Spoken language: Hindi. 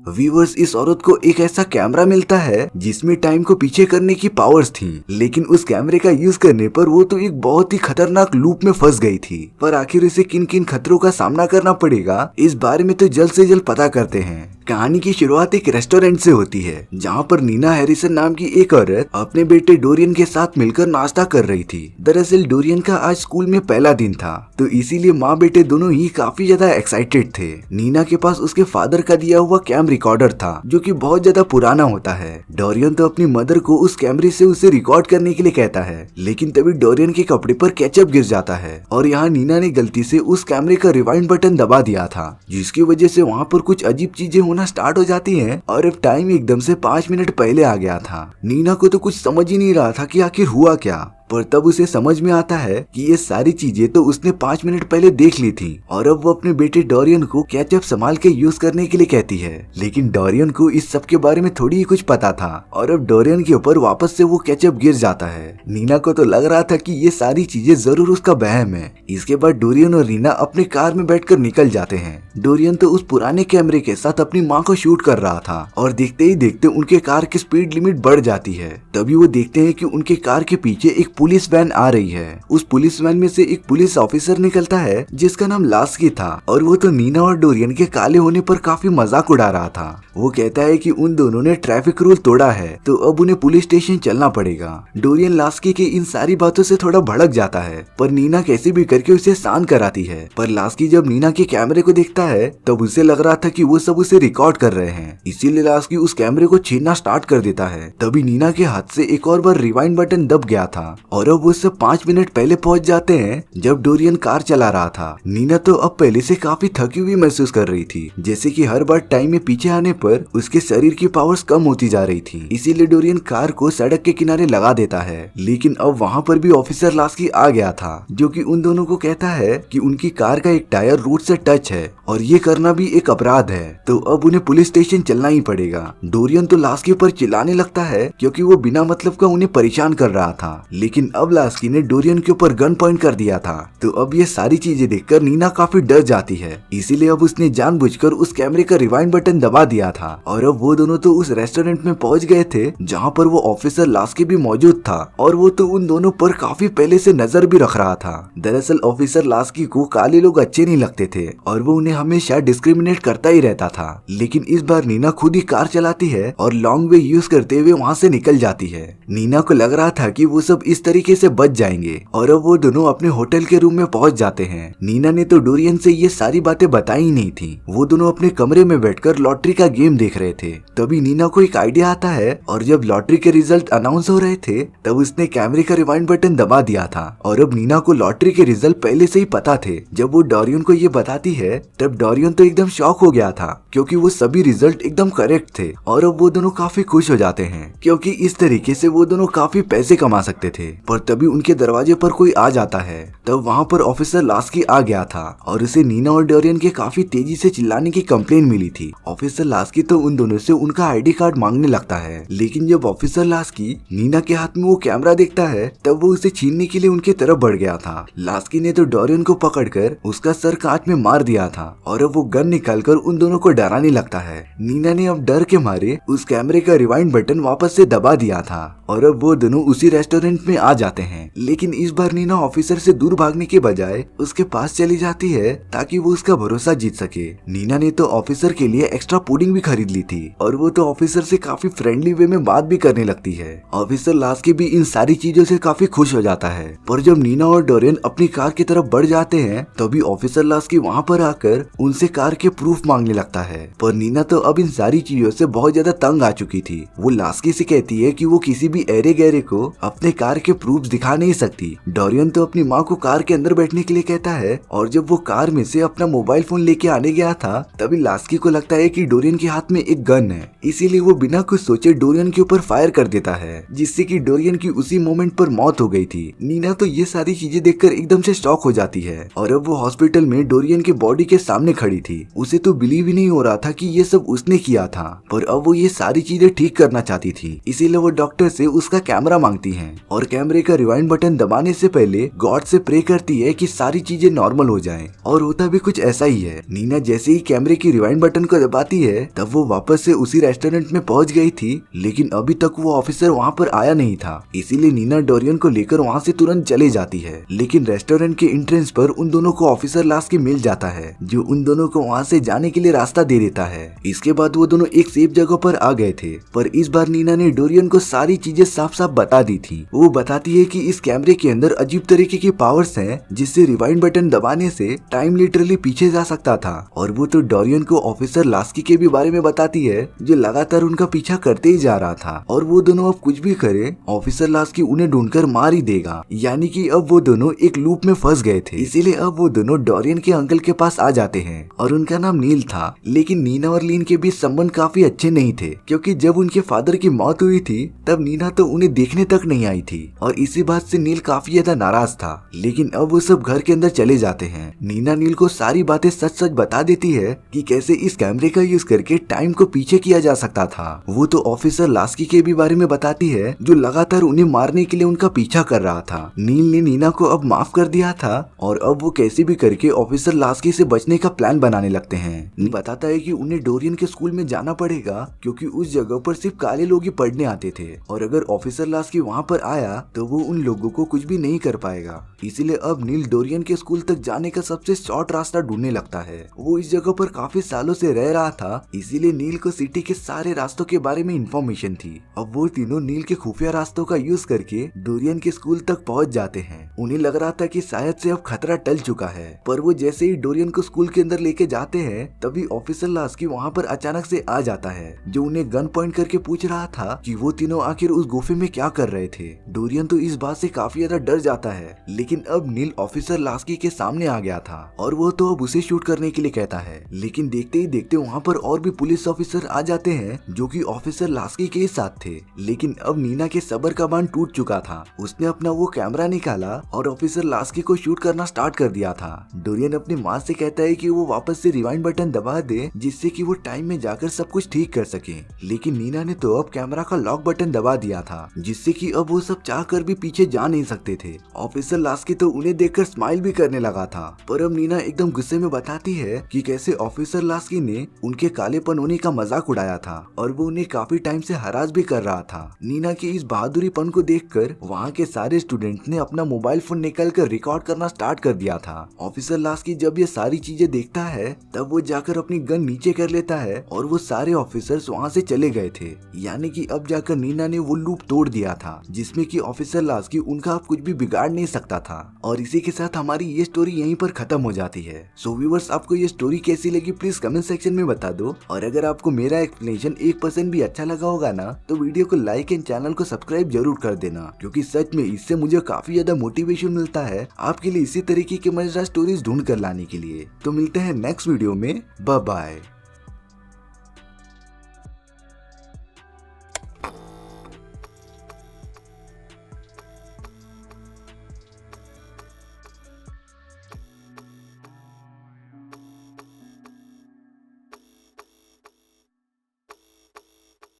व्यूअर्स, इस औरत को एक ऐसा कैमरा मिलता है जिसमें टाइम को पीछे करने की पावर्स थी, लेकिन उस कैमरे का यूज करने पर वो तो एक बहुत ही खतरनाक लूप में फंस गई थी। पर आखिर उसे किन किन खतरों का सामना करना पड़ेगा, इस बारे में तो जल्द से जल्द पता करते हैं। कहानी की शुरुआत एक रेस्टोरेंट से होती है, जहाँ पर नीना हैरिसन नाम की एक औरत अपने बेटे डोरियन के साथ मिलकर नाश्ता कर रही थी। दरअसल डोरियन का आज स्कूल में पहला दिन था, तो इसीलिए माँ बेटे दोनों ही काफी ज्यादा एक्साइटेड थे। नीना के पास उसके फादर का दिया हुआ कैम रिकॉर्डर था, जो कि बहुत ज्यादा पुराना होता है। डोरियन तो अपनी मदर को उस कैमरे से उसे रिकॉर्ड करने के लिए कहता है, लेकिन तभी डोरियन के कपड़े पर केचप गिर जाता है और यहाँ नीना ने गलती से उस कैमरे का रिवाइंड बटन दबा दिया था, जिसकी वजह से वहाँ पर कुछ अजीब चीजें होना स्टार्ट हो जाती हैं और अब टाइम एकदम से 5 मिनट पहले आ गया था। नीना को तो कुछ समझ ही नहीं रहा था कि आखिर हुआ क्या, पर तब उसे समझ में आता है कि ये सारी चीजें तो उसने 5 मिनट पहले देख ली थी और अब वो अपने बेटे डोरियन को केचप संभाल के यूज करने के लिए कहती है। लेकिन डोरियन को इस सब के बारे में थोड़ी ही कुछ पता था और अब डोरियन के ऊपर वापस से वो केचप गिर जाता है। नीना को तो लग रहा था कि ये सारी चीजें जरूर उसका वहम है। इसके बाद डोरियन और नीना अपनी कार में बैठकर निकल जाते हैं। डोरियन तो उस पुराने कैमरे के साथ अपनी माँ को शूट कर रहा था और देखते ही देखते उनके कार की स्पीड लिमिट बढ़ जाती है। तभी वो देखते हैं कि उनके कार के पीछे एक पुलिस वैन आ रही है। उस पुलिस वैन में से एक पुलिस ऑफिसर निकलता है जिसका नाम लास्की था और वो तो नीना और डोरियन के काले होने पर काफी मजाक उड़ा रहा था। वो कहता है कि उन दोनों ने ट्रैफिक रूल तोड़ा है, तो अब उन्हें पुलिस स्टेशन चलना पड़ेगा। डोरियन लास्की की इन सारी बातों से थोड़ा भड़क जाता है, पर नीना कैसे भी करके उसे शांत कराती है। पर लास्की जब नीना के कैमरे को देखता है तब उसे लग रहा था कि वो सब उसे रिकॉर्ड कर रहे हैं, इसीलिए लास्की उस कैमरे को छीनना स्टार्ट कर देता है। तभी नीना के हाथ से एक और बार रिवाइंड बटन दब गया था और अब वो सब 5 मिनट पहले पहुंच जाते हैं जब डोरियन कार चला रहा था। नीना तो अब पहले से काफी थकी हुई महसूस कर रही थी, जैसे कि हर बार टाइम में पीछे आने पर उसके शरीर की पावर्स कम होती जा रही थी। इसीलिए डोरियन कार को सड़क के किनारे लगा देता है, लेकिन अब वहाँ पर भी ऑफिसर लास्की आ गया था, जो कि उन दोनों को कहता है कि उनकी कार का एक टायर रोड से टच है और ये करना भी एक अपराध है, तो अब उन्हें पुलिस स्टेशन चलना ही पड़ेगा। डोरियन तो लास्की पर चिल्लाने लगता है क्योंकि वो बिना मतलब का उन्हें परेशान कर रहा था, लेकिन अब लास्की ने डोरियन के ऊपर गन पॉइंट कर दिया था। तो अब ये सारी चीजें देखकर नीना काफी डर जाती है, इसीलिए अब उसने जानबूझकर उस कैमरे का रिवाइंड बटन दबा दिया था और अब वो दोनों तो उस रेस्टोरेंट में पहुंच गए थे जहाँ पर वो ऑफिसर लास्की भी मौजूद था और वो तो उन दोनों पर काफी पहले से नजर भी रख रहा था। दरअसल ऑफिसर लास्की को काले लोग अच्छे नहीं लगते थे और वो उन्हें हमेशा डिस्क्रिमिनेट करता ही रहता था, लेकिन इस बार नीना खुद ही कार चलाती है और लॉन्ग वे यूज करते हुए वहाँ से निकल जाती है। नीना को लग रहा था कि वो सब इस तरीके से बच जाएंगे और अब वो दोनों अपने होटल के रूम में पहुंच जाते हैं। नीना ने तो डोरियन से ये सारी बातें बताई ही नहीं थी, वो दोनों अपने कमरे में बैठकर लॉटरी का गेम देख रहे थे। तभी नीना को एक आइडिया आता है और जब लॉटरी के रिजल्ट अनाउंस हो रहे थे तब उसने कैमरे का रिवाइंड बटन दबा दिया था और अब नीना को लॉटरी के रिजल्ट पहले से ही पता थे। जब वो डोरियन को ये बताती है तब डोरियन तो एकदम शॉक हो गया था क्योंकि वो सभी रिजल्ट एकदम करेक्ट थे और अब वो दोनों काफी खुश हो जाते हैं क्योंकि इस तरीके से वो दोनों काफी पैसे कमा सकते थे। पर तभी उनके दरवाजे पर कोई आ जाता है, तब वहाँ पर ऑफिसर लास्की आ गया था और उसे नीना और डोरियन के काफी तेजी से चिल्लाने की कंप्लेन मिली थी। ऑफिसर लास्की तो उन दोनों से उनका आईडी कार्ड मांगने लगता है, लेकिन जब ऑफिसर लास्की नीना के हाथ में वो कैमरा देखता है तब वो उसे छीनने के लिए उनके तरफ बढ़ गया था। लास्की ने तो डोरियन को पकड़कर उसका सर कांच में मार दिया था और अब वो गन निकालकर उन दोनों को डराने लगता है। नीना ने अब डर के मारे उस कैमरे का रिवाइंड बटन वापस से दबा दिया था और अब वो दोनों उसी रेस्टोरेंट में आ जाते हैं, लेकिन इस बार नीना ऑफिसर से दूर भागने के बजाय उसके पास चली जाती है ताकि वो उसका भरोसा जीत सके। नीना ने तो ऑफिसर के लिए एक्स्ट्रा पुडिंग भी खरीद ली थी और वो तो ऑफिसर से काफी फ्रेंडली वे में बात भी करने लगती है। ऑफिसर लास्की भी इन सारी चीजों से काफी खुश हो जाता है, पर जब नीना और डोरियन अपनी कार की तरफ बढ़ जाते हैं तभी ऑफिसर लास्की वहाँ पर आकर उनसे कार के प्रूफ मांगने लगता है। पर नीना तो अब इन सारी चीजों से बहुत ज्यादा तंग आ चुकी थी। वो लास्की से कहती है कि वो किसी भी एरे गहरे को अपने कार के प्रूफ दिखा नहीं सकती। डोरियन तो अपनी माँ को कार के अंदर बैठने के लिए कहता है और जब वो कार में से अपना मोबाइल फोन लेके आने गया था तभी लास्की को लगता है कि डोरियन के हाथ में एक गन है, इसीलिए वो बिना कुछ सोचे डोरियन के ऊपर फायर कर देता है, जिससे कि डोरियन की उसी मोमेंट पर मौत हो गई थी। नीना तो ये सारी चीजें देखकर एकदम से शॉक हो जाती है और अब वो हॉस्पिटल में डोरियन के बॉडी के सामने खड़ी थी। उसे तो बिलीव ही नहीं हो हो रहा था कि ये सब उसने किया था, पर अब वो ये सारी चीजें ठीक करना चाहती थी। इसीलिए वो डॉक्टर से उसका कैमरा मांगती है और कैमरे का रिवाइंड बटन दबाने से पहले गॉड से प्रे करती है कि सारी चीजें नॉर्मल हो जाएं। और होता भी कुछ ऐसा ही है। नीना जैसे ही कैमरे की रिवाइंड बटन को दबाती है तब वो वापस से उसी रेस्टोरेंट में पहुंच गई थी, लेकिन अभी तक वो ऑफिसर वहाँ पर आया नहीं था। इसीलिए नीना डोरियन को लेकर वहाँ से तुरंत चले जाती है, लेकिन रेस्टोरेंट के एंट्रेंस पर उन दोनों को ऑफिसर लास्की मिल जाता है, जो उन दोनों को वहाँ से जाने के लिए रास्ता दे देता है। इसके बाद वो दोनों एक सेफ जगह पर आ गए थे, पर इस बार नीना ने डोरियन को सारी चीजें साफ साफ बता दी थी। वो बताती है कि इस कैमरे के अंदर अजीब तरीके की पावर्स हैं, जिससे रिवाइंड बटन दबाने से टाइम लिटरली पीछे जा सकता था। और वो तो डोरियन को ऑफिसर लास्की के भी बारे में बताती है, जो लगातार उनका पीछा करते ही जा रहा था। और वो दोनों अब कुछ भी करे ऑफिसर लास्की उन्हें ढूंढकर मार ही देगा। यानी कि अब वो दोनों एक लूप में फंस गए थे। इसीलिए अब वो दोनों डोरियन के अंकल के पास आ जाते हैं और उनका नाम नील था। लेकिन नीना और लीन के बीच संबंध काफी अच्छे नहीं थे, क्योंकि जब उनके फादर की मौत हुई थी तब नीना तो उन्हें देखने तक नहीं आई थी और इसी बात से नील काफी ज्यादा नाराज था। लेकिन अब वो सब घर के अंदर चले जाते हैं। नीना नील को सारी बातें सच सच बता देती है कि कैसे इस कैमरे का यूज करके टाइम को पीछे किया जा सकता था। वो तो ऑफिसर लास्की के भी बारे में बताती है, जो लगातार उन्हें मारने के लिए उनका पीछा कर रहा था। नील ने नीना को अब माफ कर दिया था और अब वो कैसे भी करके ऑफिसर लास्की से बचने का प्लान बनाने लगते हैं। नील बताता है कि उन्हें डोरियन के स्कूल में जाना पड़ेगा, क्योंकि उस जगह पर सिर्फ काले लोग ही पढ़ने आते थे और अगर ऑफिसर लास्की वहाँ पर आया तो वो उन लोगों को कुछ भी नहीं कर पाएगा। इसीलिए अब नील डोरियन के स्कूल तक जाने का सबसे शॉर्ट रास्ता ढूंढने लगता है। वो इस जगह पर काफी सालों से रह रहा था, इसीलिए नील को सिटी के सारे रास्तों के बारे में इंफॉर्मेशन थी। अब वो तीनों नील के खुफिया रास्तों का यूज करके डोरियन के स्कूल तक पहुंच जाते हैं। उन्हें लग रहा था कि शायद से अब खतरा टल चुका है, पर वो जैसे ही डोरियन को स्कूल के अंदर लेके जाते हैं तभी ऑफिसर लास्की वहाँ पर अचानक से आ जाता है, जो उन्हें गन पॉइंट करके पूछ रहा था कि वो तीनों आखिर उस गुफे में क्या कर रहे थे। डोरियन तो इस बात से काफी ज्यादा डर जाता है, लेकिन अब नील ऑफिसर लास्की के सामने आ गया था और वो तो अब उसे शूट करने के लिए कहता है। लेकिन देखते ही देखते वहाँ पर और भी पुलिस ऑफिसर आ जाते हैं, जो कि ऑफिसर लास्की के साथ थे। लेकिन अब नीना के सब्र का बांध टूट चुका था। उसने अपना वो कैमरा निकाला और ऑफिसर लास्की को शूट करना स्टार्ट कर दिया था। डोरियन अपनी माँ से कहता है कि वो वापस से रिवाइंड बटन दबा दे, जिससे कि वो टाइम में जाकर सब कुछ ठीक कर सके। लेकिन नीना ने तो अब कैमरा का लॉक बटन दबा दिया था, जिससे कि अब वो सब चाह कर भी पीछे जा नहीं सकते थे। ऑफिसर लास्की तो उन्हें देखकर स्माइल भी करने लगा था, पर अब नीना एकदम गुस्से में बताती है कि कैसे ऑफिसर लास्की ने उनके कालेपन होने का मजाक उड़ाया था और वो उन्हें काफी टाइम से हरास भी कर रहा था। नीना की इस बहादुरीपन को देखकर वहाँ के सारे स्टूडेंट्स ने अपना मोबाइल फोन निकाल कर रिकॉर्ड करना स्टार्ट कर दिया था। ऑफिसर लास्की जब ये सारी चीजें देखता है तब वो जाकर अपनी गन नीचे कर लेता है और वो सारे ऑफिसर्स वहाँ से चले गए थे। यानी कि अब जाकर नीना ने वो लूप तोड़ दिया था, जिसमें कि ऑफिसर लास्की उनका अब कुछ भी बिगाड़ नहीं सकता था। और इसी के साथ हमारी ये स्टोरी यहीं पर खत्म हो जाती है। सो व्यूअर्स, आपको ये स्टोरी कैसी लगी प्लीज कमेंट सेक्शन में बता दो। और अगर आपको मेरा एक्सप्लेनेशन 1% भी अच्छा लगा होगा ना, तो वीडियो को लाइक एंड चैनल को सब्सक्राइब जरूर कर देना, क्योंकि सच में इससे मुझे काफी ज्यादा मोटिवेशन मिलता है आपके लिए इसी तरीके के मजेदार स्टोरीज ढूंढ कर लाने के लिए। तो मिलते हैं नेक्स्ट वीडियो में। Bye bye.